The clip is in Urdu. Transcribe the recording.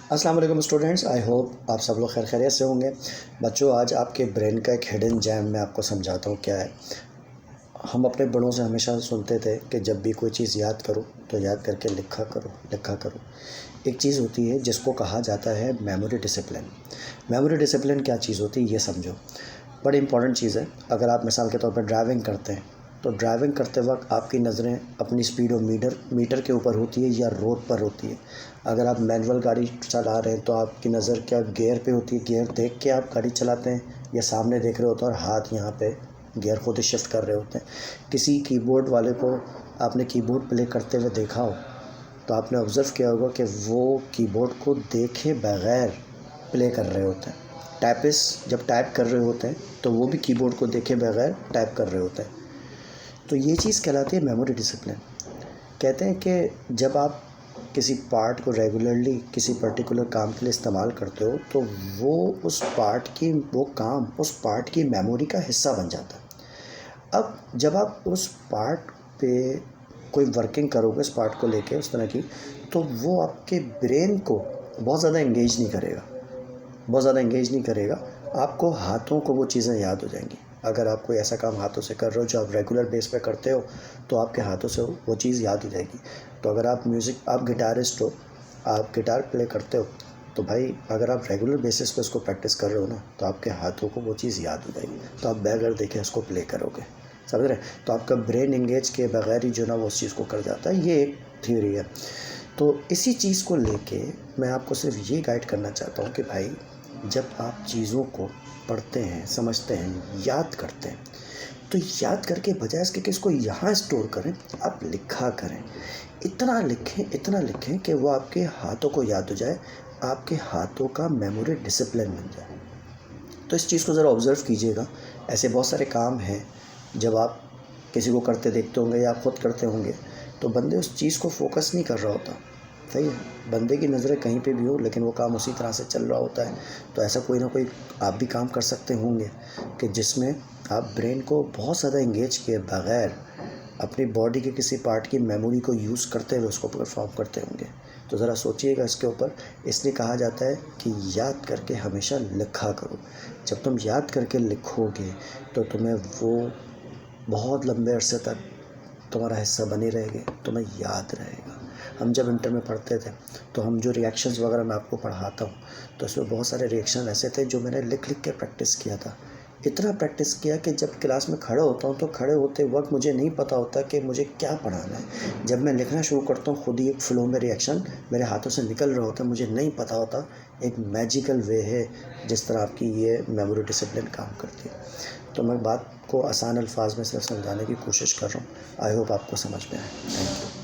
السلام علیکم اسٹوڈنٹس، آئی ہوپ آپ سب لوگ خیر خیریت سے ہوں گے۔ بچوں، آج آپ کے برین کا ایک ہڈن جیم میں آپ کو سمجھاتا ہوں کیا ہے۔ ہم اپنے بڑوں سے ہمیشہ سنتے تھے کہ جب بھی کوئی چیز یاد کرو تو یاد کر کے لکھا کرو۔ ایک چیز ہوتی ہے جس کو کہا جاتا ہے میموری ڈسپلن۔ میموری ڈسپلن کیا چیز ہوتی ہے یہ سمجھو، بڑی امپورٹنٹ چیز ہے۔ اگر آپ مثال کے طور پر ڈرائیونگ کرتے ہیں تو ڈرائیونگ کرتے وقت آپ کی نظریں اپنی سپیڈ و میٹر کے اوپر ہوتی ہے یا روڈ پر ہوتی ہے۔ اگر آپ مینول گاڑی چلا رہے ہیں تو آپ کی نظر کیا گیئر پہ ہوتی ہے، گیئر دیکھ کے آپ گاڑی چلاتے ہیں یا سامنے دیکھ رہے ہوتے ہیں اور ہاتھ یہاں پہ گیئر خود ہی شفٹ کر رہے ہوتے ہیں۔ کسی کی بورڈ والے کو آپ نے کی بورڈ پلے کرتے ہوئے دیکھا ہو تو آپ نے آبزرو کیا ہوگا کہ وہ کی بورڈ کو دیکھے بغیر پلے کر رہے ہوتے ہیں۔ ٹائپسٹ جب ٹائپ کر رہے ہوتے ہیں تو وہ بھی کی بورڈ کو دیکھے بغیر ٹائپ کر رہے ہوتے ہیں۔ تو یہ چیز کہلاتی ہے میموری ڈسپلن۔ کہتے ہیں کہ جب آپ کسی پارٹ کو ریگولرلی کسی پرٹیکولر کام کے لیے استعمال کرتے ہو تو وہ کام اس پارٹ کی میموری کا حصہ بن جاتا ہے۔ اب جب آپ اس پارٹ پہ کوئی ورکنگ کرو گے اس پارٹ کو لے کے اس طرح کی، تو وہ آپ کے برین کو بہت زیادہ انگیج نہیں کرے گا۔ آپ کو ہاتھوں کو وہ چیزیں یاد ہو جائیں گی۔ اگر آپ کوئی ایسا کام ہاتھوں سے کر رہے ہو جو آپ ریگولر بیس پہ کرتے ہو تو آپ کے ہاتھوں سے وہ چیز یاد ہو جائے گی۔ تو اگر آپ گٹارسٹ ہو، آپ گٹار پلے کرتے ہو تو بھائی اگر آپ ریگولر بیسس پہ اس کو پریکٹس کر رہے ہو نا تو آپ کے ہاتھوں کو وہ چیز یاد ہو جائے گی، تو آپ بغیر دیکھے اس کو پلے کرو گے، سمجھ رہے ہیں؟ تو آپ کا برین انگیج کے بغیر ہی جو نا وہ اس چیز کو کر جاتا ہے۔ یہ ایک تھیوری ہے۔ تو اسی چیز کو لے کے میں آپ کو صرف یہ گائیڈ کرنا چاہتا ہوں کہ بھائی جب آپ چیزوں کو پڑھتے ہیں، سمجھتے ہیں، یاد کرتے ہیں تو یاد کر کے بجائے اس کے کہ اس کو یہاں اسٹور کریں، آپ لکھا کریں۔ اتنا لکھیں کہ وہ آپ کے ہاتھوں کو یاد ہو جائے، آپ کے ہاتھوں کا میموری ڈسپلن بن جائے۔ تو اس چیز کو ذرا آبزرو کیجئے گا۔ ایسے بہت سارے کام ہیں جب آپ کسی کو کرتے دیکھتے ہوں گے یا آپ خود کرتے ہوں گے تو بندے اس چیز کو فوکس نہیں کر رہا ہوتا، صحیح ہے؟ بندے کی نظریں کہیں پہ بھی ہو لیکن وہ کام اسی طرح سے چل رہا ہوتا ہے۔ تو ایسا کوئی نہ کوئی آپ بھی کام کر سکتے ہوں گے کہ جس میں آپ برین کو بہت زیادہ انگیج کیے بغیر اپنی باڈی کے کسی پارٹ کی میموری کو یوز کرتے ہوئے اس کو پرفارم کرتے ہوں گے۔ تو ذرا سوچئے گا اس کے اوپر۔ اس لیے کہا جاتا ہے کہ یاد کر کے ہمیشہ لکھا کرو۔ جب تم یاد کر کے لکھو گے تو تمہیں وہ بہت لمبے عرصے تک تمہارا حصہ بنے رہے گے، تمہیں یاد رہے گا۔ ہم جب انٹر میں پڑھتے تھے تو ہم جو ریئیکشنز وغیرہ میں آپ کو پڑھاتا ہوں تو اس میں بہت سارے ریئیکشن ایسے تھے جو میں نے لکھ کے پریکٹس کیا تھا۔ اتنا پریکٹس کیا کہ جب کلاس میں کھڑا ہوتا ہوں تو کھڑے ہوتے وقت مجھے نہیں پتہ ہوتا کہ مجھے کیا پڑھانا ہے۔ جب میں لکھنا شروع کرتا ہوں خود ہی ایک فلو میں ریئیکشن میرے ہاتھوں سے نکل رہا ہوتا ہے، مجھے نہیں پتہ ہوتا۔ ایک میجیکل وے ہے جس طرح آپ کی یہ میموری ڈسپلن کام کرتی ہے۔ تو میں بات کو آسان الفاظ میں صرف سمجھانے کی کوشش کر رہا ہوں۔ آئی ہوپ آپ کو سمجھ میں آئے۔ Thank you.